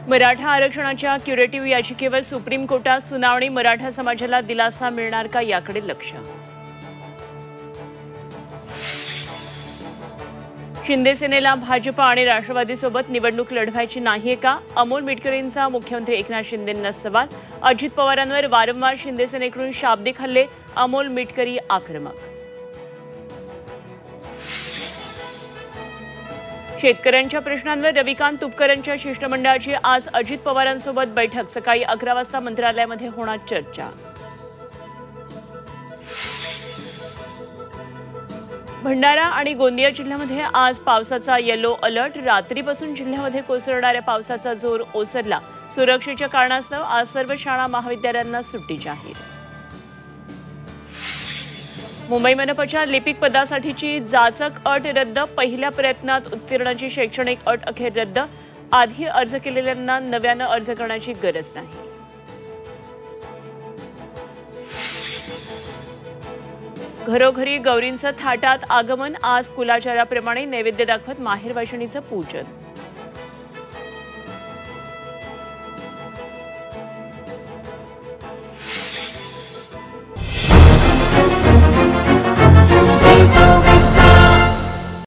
मराठा आरक्षणाच्या क्युरेटिव्ह याचिकेवर सुप्रीम कोर्टात सुनावणी। मराठा समाजाला दिलासा मिळणार का याकडे लक्ष। शिंदे सेनेला भाजप आणि राष्ट्रवादीसोबत निवडणूक लढवायची नाहीये का? अमोल मिटकरींचा मुख्यमंत्री एकनाथ शिंदेंना सवाल। अजित पवारांवर वारंवार शिंदे सेनेकडून शाब्दिक हल्ले। अमोल मिटकरी आक्रमक। शेतकऱ्यांच्या प्रश्नांवर रविकांत तुपकरांच्या शिष्टमंडळाची आज अजित पवारांसोबत बैठक। सकाळी 11 वाजता मंत्रालयामध्ये होणार चर्चा। भंडारा आणि गोंदिया जिल्ह्यामध्ये आज पावसाचा येलो अलर्ट। रात्रीपासून जिल्ह्यामध्ये कोसळणाऱ्या पावसाचा जोर ओसरला। सुरक्षेच्या कारणास्तव आज सर्व शाळा महाविद्यालयांना सुट्टी जाहीर। मुंबई मनपाच्या लिपिक पदासाठीची जाचक अट रद्द। पहिल्या प्रयत्नात उत्तीर्णाची शैक्षणिक अट अखेर रद्द। आधी अर्ज केलेल्यांना नव्यानं अर्ज करण्याची गरज नाही। घरोघरी गौरींचं थाटात आगमन। आज कुलाचाराप्रमाणे नैवेद्य दाखवत माहेरवाशिणीचं पूजन।